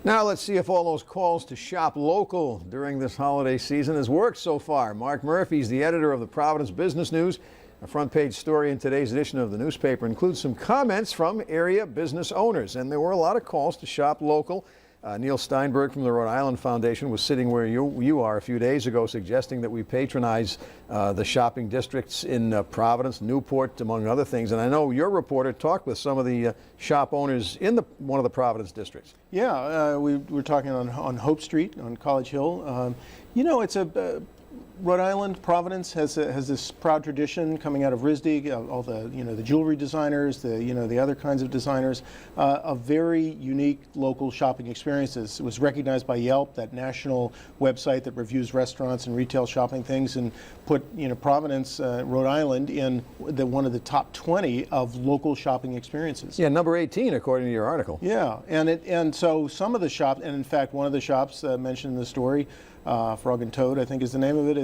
Now let's see if all those calls to shop local during this holiday season has worked so far. Mark Murphy is the editor of the Providence Business News. A front page story in today's edition of the newspaper includes some comments from area business owners, and there were a lot of calls to shop local. Neil Steinberg from the Rhode Island Foundation was sitting where you are a few days ago, suggesting that we patronize the shopping districts in Providence, Newport, among other things. And I know your reporter talked with some of the shop owners in one of the Providence districts. Yeah, we were talking on Hope Street on College Hill. It's a Rhode Island, Providence has this proud tradition coming out of RISD, all the the jewelry designers, the other kinds of designers, of very unique local shopping experiences. It was recognized by Yelp, that national website that reviews restaurants and retail shopping things, and put Providence, Rhode Island, in one of the top 20 of local shopping experiences. Yeah, number 18 according to your article. Yeah, and so some of the shops, and in fact one of the shops mentioned in the story, Frog and Toad, I think is the name of it,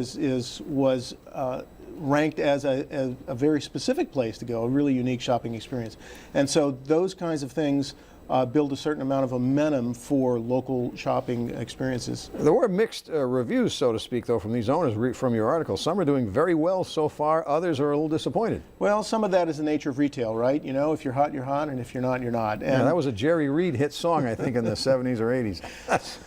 was ranked as a very specific place to go, a really unique shopping experience. And so those kinds of things build a certain amount of momentum for local shopping experiences. There were mixed reviews, so to speak, though, from these owners from your article. Some are doing very well so far. Others are a little disappointed. Well, some of that is the nature of retail, right? If you're hot, you're hot, and if you're not, you're not. And yeah, that was a Jerry Reed hit song, I think, in the 70s or 80s.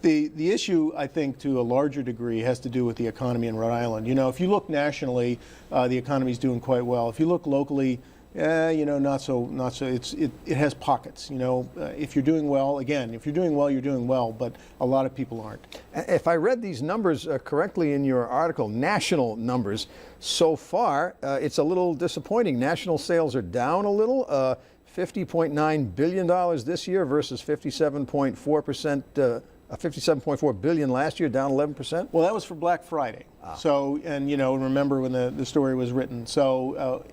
The issue, I think, to a larger degree, has to do with the economy in Rhode Island. If you look nationally, the economy is doing quite well. If you look locally, not so. It has pockets. If you're doing well, if you're doing well, you're doing well. But a lot of people aren't. If I read these numbers correctly in your article, national numbers so far, it's a little disappointing. National sales are down a little. $50.9 billion this year versus 57.4%. $57.4 billion last year, down 11%? Well, that was for Black Friday. So, and remember when the story was written. So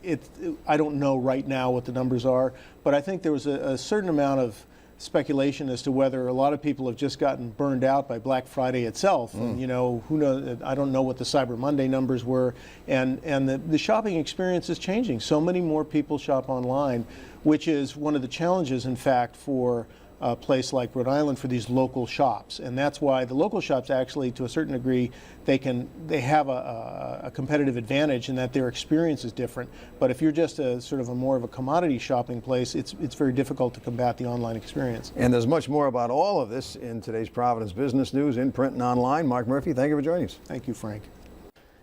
I don't know right now what the numbers are, but I think there was a certain amount of speculation as to whether a lot of people have just gotten burned out by Black Friday itself. And, who knows? I don't know what the Cyber Monday numbers were. And the shopping experience is changing. So many more people shop online, which is one of the challenges, in fact, for a place like Rhode Island, for these local shops. And that's why the local shops actually, to a certain degree, they have a competitive advantage in that their experience is different. But if you're just a sort of more of a commodity shopping place, it's very difficult to combat the online experience. And there's much more about all of this in today's Providence Business News, in print and online. Mark Murphy, thank you for joining us. Thank you, Frank.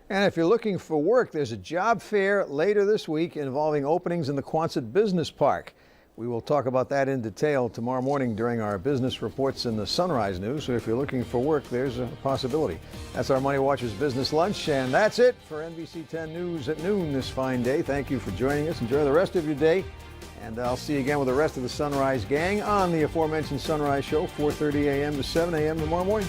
And if you're looking for work, there's a job fair later this week involving openings in the Quonset Business Park. We will talk about that in detail tomorrow morning during our business reports in the Sunrise News. So if you're looking for work, there's a possibility. That's our Money Watchers Business Lunch, and that's it for NBC 10 News at noon this fine day. Thank you for joining us. Enjoy the rest of your day, and I'll see you again with the rest of the Sunrise gang on the aforementioned Sunrise Show, 4:30 a.m. to 7 a.m. tomorrow morning.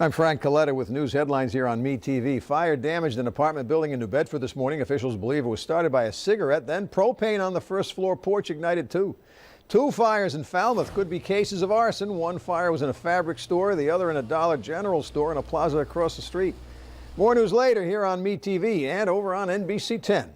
I'm Frank Coletta with news headlines here on MeTV. Fire damaged an apartment building in New Bedford this morning. Officials believe it was started by a cigarette, then propane on the first floor porch ignited two. Two fires in Falmouth could be cases of arson. One fire was in a fabric store, the other in a Dollar General store in a plaza across the street. More news later here on MeTV and over on NBC 10.